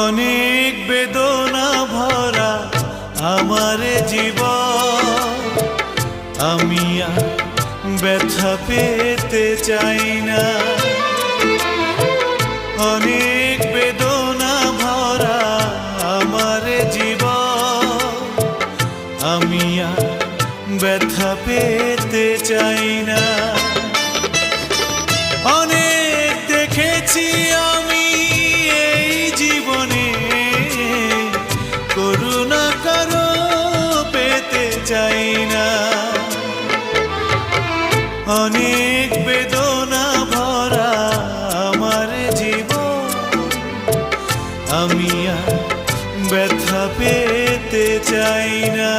অনেক বেদনা ভরা আমার জীবন, আমি আর ব্যথা পেতে চাই না। অনেক বেদনা ভরা আমার জীবন, আমি আর ব্যথা পেতে চাই না। অনেক দেখেছি আমি এই জীবনে, করুণা কারো পেতে চাই না। অনেক বেদনা ভরা আমার জীবন, আমি আর ব্যথা পেতে চাই না।